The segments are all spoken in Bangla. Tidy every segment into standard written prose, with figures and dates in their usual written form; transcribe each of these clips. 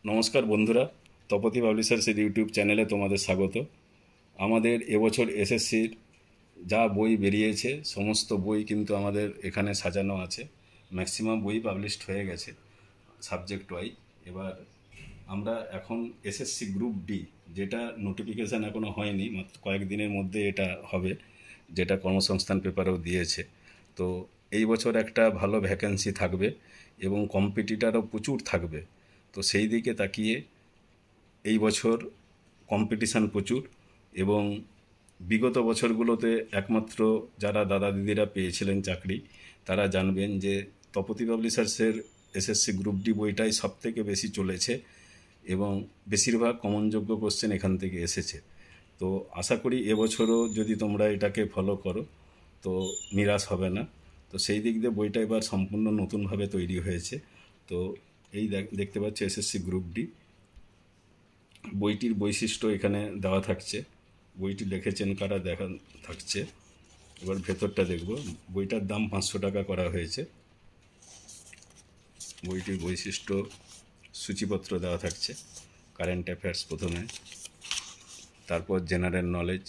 নমস্কার বন্ধুরা, তপতি পাবলিশার্সের ইউটিউব চ্যানেলে তোমাদের স্বাগত। আমাদের এবছর এসএসসির যা বই বেরিয়েছে সমস্ত বই কিন্তু আমাদের এখানে সাজানো আছে। ম্যাক্সিমাম বই পাবলিশড হয়ে গেছে সাবজেক্ট ওয়াইজ। এবার আমরা এখন এসএসসি গ্রুপ ডি, যেটা নোটিফিকেশান এখনও হয়নি, মাত্র কয়েকদিনের মধ্যে এটা হবে, যেটা কর্মসংস্থান পেপারেও দিয়েছে। তো এই বছর একটা ভালো ভ্যাকেন্সি থাকবে এবং কম্পিটিটারও প্রচুর থাকবে। তো সেই দিকে তাকিয়ে এই বছর কম্পিটিশান প্রচুর, এবং বিগত বছরগুলোতে একমাত্র যারা দাদা দিদিরা পেয়েছিলেন চাকরি তারা জানবেন যে তপতি পাবলিশার্সের এসএসসি গ্রুপ ডি বইটাই সব থেকে বেশি চলেছে এবং বেশিরভাগ কমনযোগ্য কোশ্চেন এখান থেকে এসেছে। তো আশা করি এবছরও যদি তোমরা এটাকে ফলো করো তো নিরাশ হবে না। তো সেই দিক দিয়ে বইটা এবার সম্পূর্ণ নতুনভাবে তৈরি হয়েছে। তো এই দেখতে পাচ্ছ এসএসসি গ্রুপ ডি বইটির বৈশিষ্ট্য এখানে দেওয়া থাকছে। বইটি লিখেছেন কারা দেখা থাকছে। এবার ভেতরটা দেখব। বইটার দাম 500 টাকা করা হয়েছে। বইটির বৈশিষ্ট্য সূচিপত্র দেওয়া থাকছে। কারেন্ট অ্যাফেয়ার্স প্রথমে, তারপর general knowledge,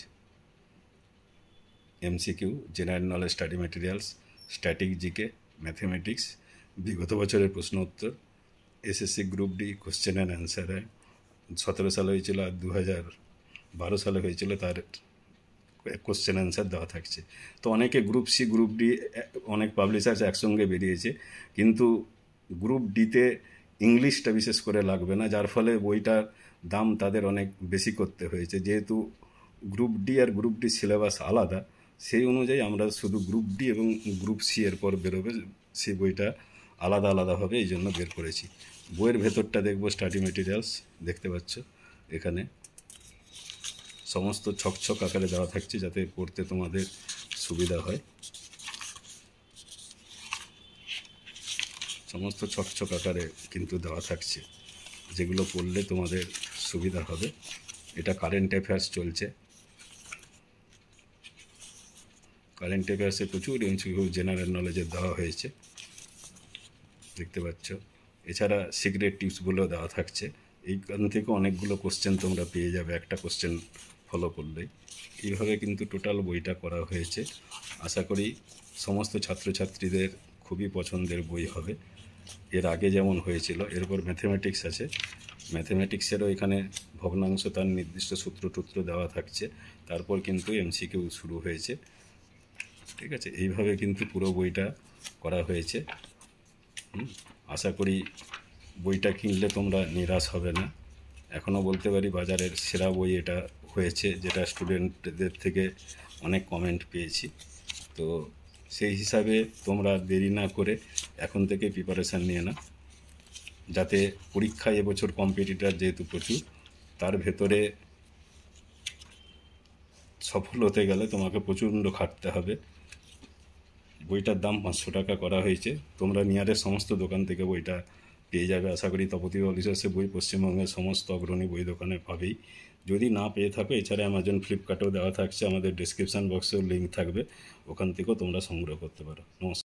MCQ, general knowledge study materials, static GK, mathematics, বিগত বছরের প্রশ্ন উত্তর, SSC group D question and answer. 17 সালে হয়েছিল আর 2012 সালে হয়েছিল, তার কোশ্চেন অ্যান্সার দেওয়া থাকছে। তো অনেকে গ্রুপ সি গ্রুপ ডি অনেক পাবলিশার্স একসঙ্গে বেরিয়েছে, কিন্তু গ্রুপ ডিতে ইংলিশটা বিশেষ করে লাগবে না, যার ফলে বইটার দাম তাদের অনেক বেশি করতে হয়েছে। যেহেতু গ্রুপ ডি আর গ্রুপ ডি সিলেবাস আলাদা, সেই অনুযায়ী আমরা শুধু গ্রুপ ডি এবং গ্রুপ সি এর পর বেরোবে, সেই বইটা আলাদা আলাদাভাবে এই জন্য বের করেছি। বইয়ের ভেতরটা দেখব। স্টাডি মেটেরিয়ালস দেখতে পাচ্ছ, এখানে সমস্ত ছকছক আকারে দেওয়া থাকছে যাতে পড়তে তোমাদের সুবিধা হয়। সমস্ত ছকছক আকারে কিন্তু দেওয়া থাকছে, যেগুলো পড়লে তোমাদের সুবিধা হবে। এটা কারেন্ট অ্যাফেয়ার্স চলছে। কারেন্ট অ্যাফেয়ার্সে প্রচুর এমসিকিউ জেনারেল নলেজের দেওয়া হয়েছে, দেখতে পাচ্ছ। এছাড়া সিক্রেট টিপসগুলো দেওয়া থাকছে। এইখান থেকে অনেকগুলো কোশ্চেন তোমরা পেয়ে যাবে একটা কোশ্চেন ফলো করলেই। এইভাবে কিন্তু টোটাল বইটা করা হয়েছে। আশা করি সমস্ত ছাত্রছাত্রীদের খুবই পছন্দের বই হবে, এর আগে যেমন হয়েছিল। এরপর ম্যাথমেটিক্স আছে। ম্যাথমেটিক্সেরও এখানে ভগ্নাংশ, তার নির্দিষ্ট সূত্র টুত্র দেওয়া থাকছে। তারপর কিন্তু এমসিকিউ শুরু হয়েছে, ঠিক আছে। এইভাবে কিন্তু পুরো বইটা করা হয়েছে। আশা করি বইটা কিনলে তোমরা নিরাশ হবে না। এখনও বলতে পারি বাজারের সেরা বই এটা হয়েছে, যেটা স্টুডেন্টদের থেকে অনেক কমেন্ট পেয়েছি। তো সেই হিসাবে তোমরা দেরি না করে এখন থেকে প্রিপারেশান নিয়ে না, যাতে পরীক্ষায় এবছর কম্পিটিটার যেহেতু প্রচুর, তার ভেতরে সফল হতে গেলে তোমাকে প্রচণ্ড খাটতে হবে। বইটার দাম 500 টাকা করা হয়েছে। তোমরা নিয়ারের সমস্ত দোকান থেকে বইটা পেয়ে যাবে। আশা করি তপতি পাবলিশার্সে বই পশ্চিমবঙ্গের সমস্ত অগ্রণী বই দোকানে পাবেই। যদি না পেয়ে থাকো, এছাড়া অ্যামাজন, ফ্লিপকার্টেও দেওয়া থাকছে, আমাদের ডিসক্রিপশান বক্সেও লিঙ্ক থাকবে, ওখান থেকেও তোমরা সংগ্রহ করতে পারো। নমস্কার।